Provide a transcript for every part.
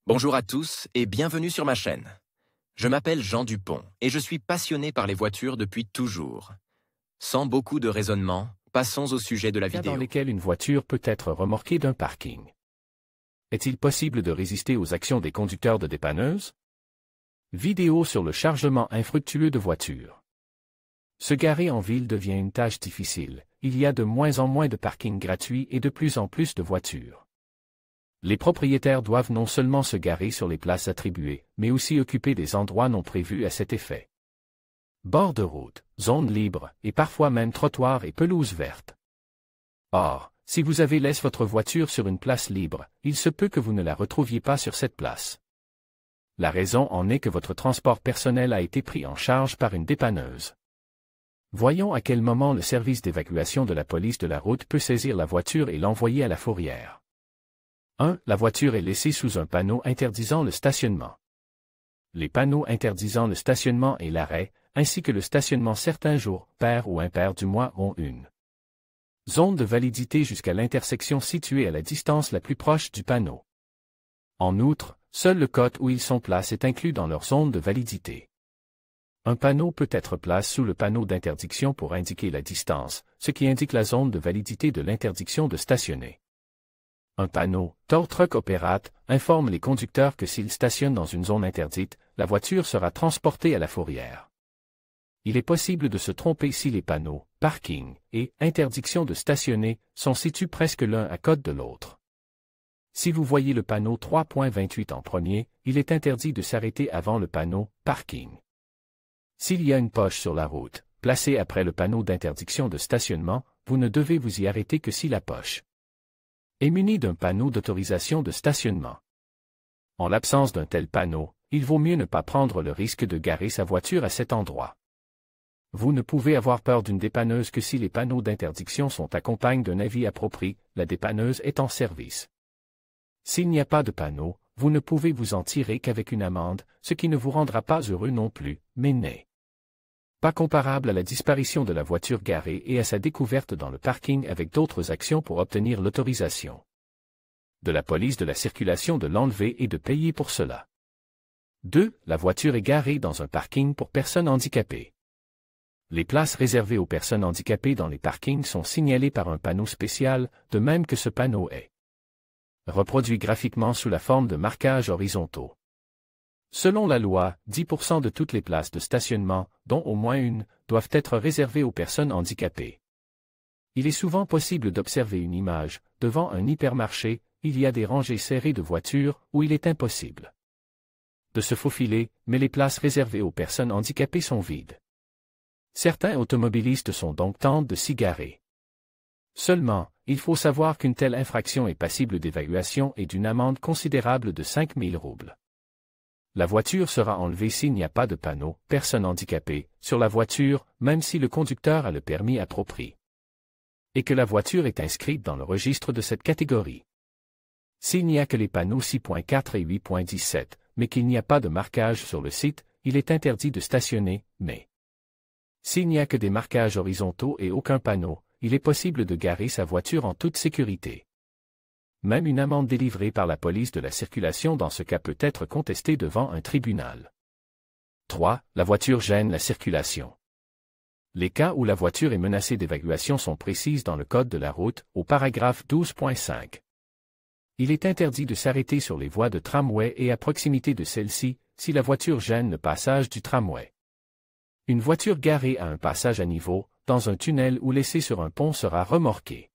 Bonjour à tous et bienvenue sur ma chaîne. Je m'appelle Jean Dupont et je suis passionné par les voitures depuis toujours. Sans beaucoup de raisonnement, passons au sujet de la Cas vidéo. dans lesquels une voiture peut être remorquée d'un parking. Est-il possible de résister aux actions des conducteurs de dépanneuses? Vidéo sur le chargement infructueux de voitures. Se garer en ville devient une tâche difficile. Il y a de moins en moins de parkings gratuits et de plus en plus de voitures. Les propriétaires doivent non seulement se garer sur les places attribuées, mais aussi occuper des endroits non prévus à cet effet. Bords de route, zones libres, et parfois même trottoirs et pelouses vertes. Or, si vous avez laissé votre voiture sur une place libre, il se peut que vous ne la retrouviez pas sur cette place. La raison en est que votre transport personnel a été pris en charge par une dépanneuse. Voyons à quel moment le service d'évacuation de la police de la route peut saisir la voiture et l'envoyer à la fourrière. 1. La voiture est laissée sous un panneau interdisant le stationnement. Les panneaux interdisant le stationnement et l'arrêt, ainsi que le stationnement certains jours, pairs ou impairs du mois, ont une zone de validité jusqu'à l'intersection située à la distance la plus proche du panneau. En outre, seul le code où ils sont placés est inclus dans leur zone de validité. Un panneau peut être placé sous le panneau d'interdiction pour indiquer la distance, ce qui indique la zone de validité de l'interdiction de stationner. Un panneau, Tow Truck Operate, informe les conducteurs que s'ils stationnent dans une zone interdite, la voiture sera transportée à la fourrière. Il est possible de se tromper si les panneaux, parking et interdiction de stationner sont situés presque l'un à côté de l'autre. Si vous voyez le panneau 3.28 en premier, il est interdit de s'arrêter avant le panneau parking. S'il y a une poche sur la route, placée après le panneau d'interdiction de stationnement, vous ne devez vous y arrêter que si la poche est munie d'un panneau d'autorisation de stationnement. En l'absence d'un tel panneau, il vaut mieux ne pas prendre le risque de garer sa voiture à cet endroit. Vous ne pouvez avoir peur d'une dépanneuse que si les panneaux d'interdiction sont accompagnés d'un avis approprié, la dépanneuse est en service. S'il n'y a pas de panneau, vous ne pouvez vous en tirer qu'avec une amende, ce qui ne vous rendra pas heureux non plus, mais n'est pas comparable à la disparition de la voiture garée et à sa découverte dans le parking avec d'autres actions pour obtenir l'autorisation de la police de la circulation de l'enlever et de payer pour cela. 2. La voiture est garée dans un parking pour personnes handicapées. Les places réservées aux personnes handicapées dans les parkings sont signalées par un panneau spécial, de même que ce panneau est reproduit graphiquement sous la forme de marquages horizontaux. Selon la loi, 10% de toutes les places de stationnement, dont au moins une, doivent être réservées aux personnes handicapées. Il est souvent possible d'observer une image, devant un hypermarché, il y a des rangées serrées de voitures, où il est impossible de se faufiler, mais les places réservées aux personnes handicapées sont vides. Certains automobilistes sont donc tentés de s'y garer. Seulement, il faut savoir qu'une telle infraction est passible d'évaluation et d'une amende considérable de 5 000 roubles. La voiture sera enlevée s'il n'y a pas de panneau « Personne handicapée » sur la voiture, même si le conducteur a le permis approprié et que la voiture est inscrite dans le registre de cette catégorie. S'il n'y a que les panneaux 6.4 et 8.17, mais qu'il n'y a pas de marquage sur le site, il est interdit de stationner, mais s'il n'y a que des marquages horizontaux et aucun panneau, il est possible de garer sa voiture en toute sécurité. Même une amende délivrée par la police de la circulation dans ce cas peut être contestée devant un tribunal. 3. La voiture gêne la circulation. Les cas où la voiture est menacée d'évacuation sont précises dans le Code de la route, au paragraphe 12.5. Il est interdit de s'arrêter sur les voies de tramway et à proximité de celles-ci, si la voiture gêne le passage du tramway. Une voiture garée à un passage à niveau, dans un tunnel ou laissée sur un pont sera remorquée.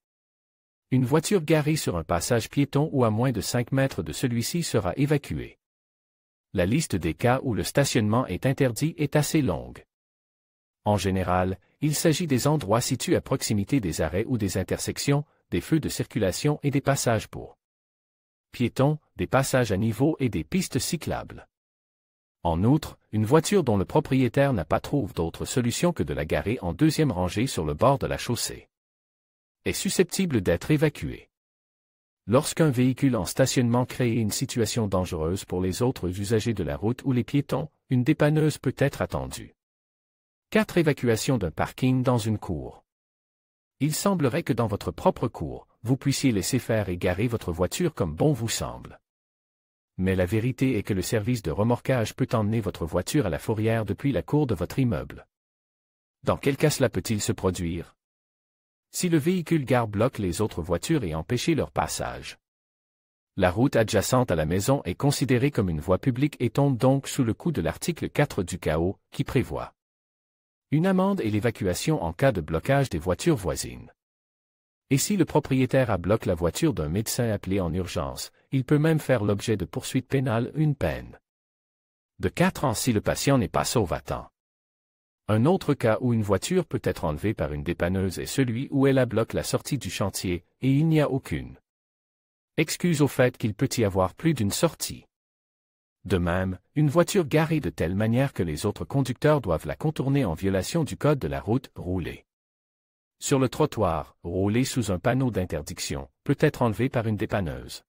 Une voiture garée sur un passage piéton ou à moins de 5 mètres de celui-ci sera évacuée. La liste des cas où le stationnement est interdit est assez longue. En général, il s'agit des endroits situés à proximité des arrêts ou des intersections, des feux de circulation et des passages pour piétons, des passages à niveau et des pistes cyclables. En outre, une voiture dont le propriétaire n'a pas trouvé d'autre solution que de la garer en deuxième rangée sur le bord de la chaussée est susceptible d'être évacuée. Lorsqu'un véhicule en stationnement crée une situation dangereuse pour les autres usagers de la route ou les piétons, une dépanneuse peut être attendue. 4. Évacuation d'un parking dans une cour. Il semblerait que dans votre propre cour, vous puissiez laisser faire et garer votre voiture comme bon vous semble. Mais la vérité est que le service de remorquage peut emmener votre voiture à la fourrière depuis la cour de votre immeuble. Dans quel cas cela peut-il se produire? Si le véhicule gare bloque les autres voitures et empêche leur passage. La route adjacente à la maison est considérée comme une voie publique et tombe donc sous le coup de l'article 4 du CAO, qui prévoit une amende et l'évacuation en cas de blocage des voitures voisines. Et si le propriétaire bloque la voiture d'un médecin appelé en urgence, il peut même faire l'objet de poursuites pénales, une peine de 4 ans si le patient n'est pas sauve à temps. Un autre cas où une voiture peut être enlevée par une dépanneuse est celui où elle bloque la sortie du chantier, et il n'y a aucune excuse au fait qu'il peut y avoir plus d'une sortie. De même, une voiture garée de telle manière que les autres conducteurs doivent la contourner en violation du code de la route, rouler sur le trottoir, rouler sous un panneau d'interdiction, peut être enlevée par une dépanneuse.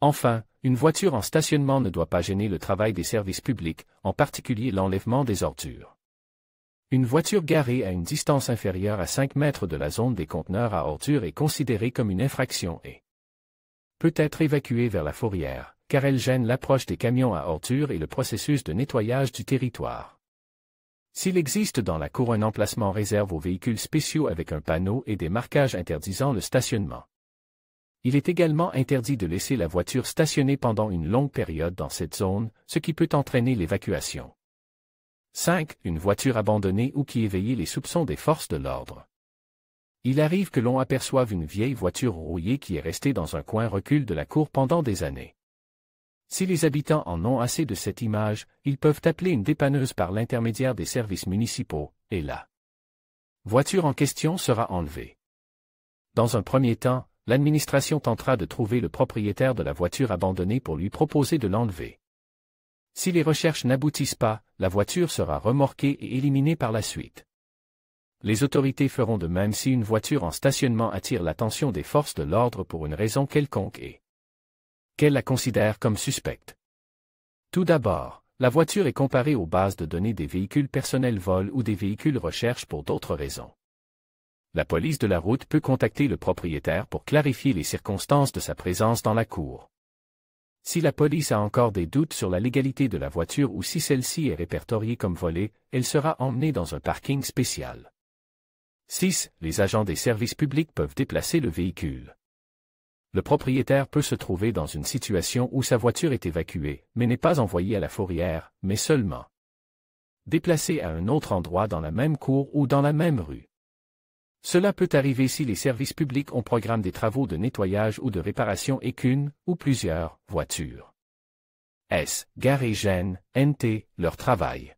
Enfin, une voiture en stationnement ne doit pas gêner le travail des services publics, en particulier l'enlèvement des ordures. Une voiture garée à une distance inférieure à 5 mètres de la zone des conteneurs à ordures est considérée comme une infraction et peut être évacuée vers la fourrière, car elle gêne l'approche des camions à ordures et le processus de nettoyage du territoire. S'il existe dans la cour un emplacement réservé aux véhicules spéciaux avec un panneau et des marquages interdisant le stationnement, il est également interdit de laisser la voiture stationnée pendant une longue période dans cette zone, ce qui peut entraîner l'évacuation. 5. Une voiture abandonnée ou qui éveille les soupçons des forces de l'ordre. Il arrive que l'on aperçoive une vieille voiture rouillée qui est restée dans un coin recul de la cour pendant des années. Si les habitants en ont assez de cette image, ils peuvent appeler une dépanneuse par l'intermédiaire des services municipaux, et la voiture en question sera enlevée. Dans un premier temps, l'administration tentera de trouver le propriétaire de la voiture abandonnée pour lui proposer de l'enlever. Si les recherches n'aboutissent pas, la voiture sera remorquée et éliminée par la suite. Les autorités feront de même si une voiture en stationnement attire l'attention des forces de l'ordre pour une raison quelconque et qu'elle la considère comme suspecte. Tout d'abord, la voiture est comparée aux bases de données des véhicules personnels vol ou des véhicules recherche pour d'autres raisons. La police de la route peut contacter le propriétaire pour clarifier les circonstances de sa présence dans la cour. Si la police a encore des doutes sur la légalité de la voiture ou si celle-ci est répertoriée comme volée, elle sera emmenée dans un parking spécial. 6. Les agents des services publics peuvent déplacer le véhicule. Le propriétaire peut se trouver dans une situation où sa voiture est évacuée, mais n'est pas envoyée à la fourrière, mais seulement déplacée à un autre endroit dans la même cour ou dans la même rue. Cela peut arriver si les services publics ont programme des travaux de nettoyage ou de réparation et qu'une, ou plusieurs, voitures garées gênent, leur travail.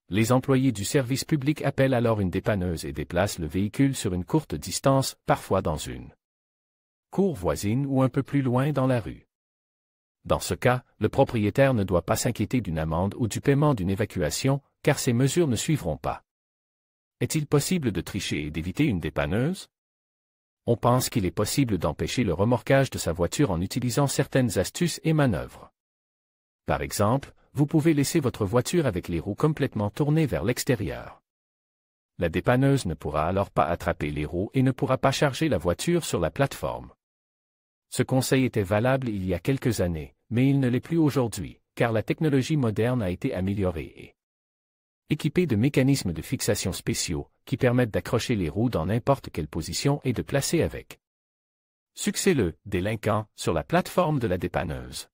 Les employés du service public appellent alors une dépanneuse et déplacent le véhicule sur une courte distance, parfois dans une cour voisine ou un peu plus loin dans la rue. Dans ce cas, le propriétaire ne doit pas s'inquiéter d'une amende ou du paiement d'une évacuation, car ces mesures ne suivront pas. Est-il possible de tricher et d'éviter une dépanneuse? On pense qu'il est possible d'empêcher le remorquage de sa voiture en utilisant certaines astuces et manœuvres. Par exemple, vous pouvez laisser votre voiture avec les roues complètement tournées vers l'extérieur. La dépanneuse ne pourra alors pas attraper les roues et ne pourra pas charger la voiture sur la plateforme. Ce conseil était valable il y a quelques années, mais il ne l'est plus aujourd'hui, car la technologie moderne a été améliorée et équipée de mécanismes de fixation spéciaux, qui permettent d'accrocher les roues dans n'importe quelle position et de placer avec succès le délinquant sur la plateforme de la dépanneuse.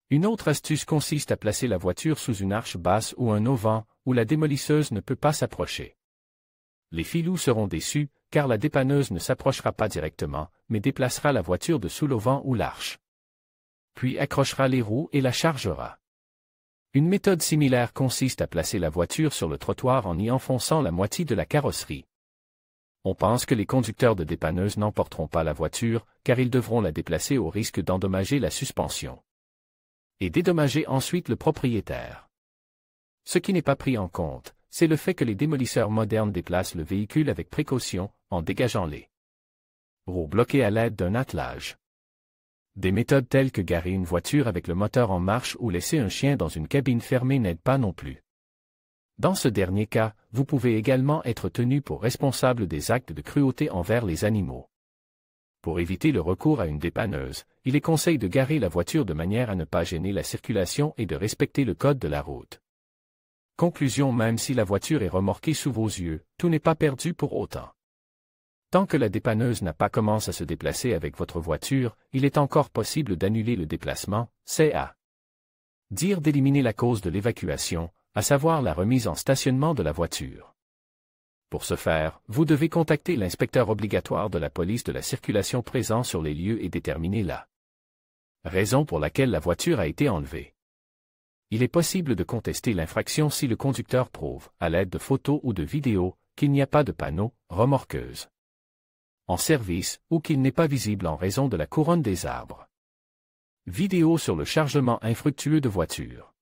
Une autre astuce consiste à placer la voiture sous une arche basse ou un auvent, où la démolisseuse ne peut pas s'approcher. Les filous seront déçus, car la dépanneuse ne s'approchera pas directement, mais déplacera la voiture de sous l'auvent ou l'arche. Puis accrochera les roues et la chargera. Une méthode similaire consiste à placer la voiture sur le trottoir en y enfonçant la moitié de la carrosserie. On pense que les conducteurs de dépanneuse n'emporteront pas la voiture, car ils devront la déplacer au risque d'endommager la suspension et dédommager ensuite le propriétaire. Ce qui n'est pas pris en compte, c'est le fait que les démolisseurs modernes déplacent le véhicule avec précaution, en dégageant les roues bloquées à l'aide d'un attelage. Des méthodes telles que garer une voiture avec le moteur en marche ou laisser un chien dans une cabine fermée n'aident pas non plus. Dans ce dernier cas, vous pouvez également être tenu pour responsable des actes de cruauté envers les animaux. Pour éviter le recours à une dépanneuse, il est conseillé de garer la voiture de manière à ne pas gêner la circulation et de respecter le code de la route. Conclusion: même si la voiture est remorquée sous vos yeux, tout n'est pas perdu pour autant. Tant que la dépanneuse n'a pas commencé à se déplacer avec votre voiture, il est encore possible d'annuler le déplacement, c'est à dire d'éliminer la cause de l'évacuation, à savoir la remise en stationnement de la voiture. Pour ce faire, vous devez contacter l'inspecteur obligatoire de la police de la circulation présent sur les lieux et déterminer la raison pour laquelle la voiture a été enlevée. Il est possible de contester l'infraction si le conducteur prouve, à l'aide de photos ou de vidéos, qu'il n'y a pas de panneau « remorqueuse » en service ou qu'il n'est pas visible en raison de la couronne des arbres. Vidéo sur le chargement infructueux de voitures.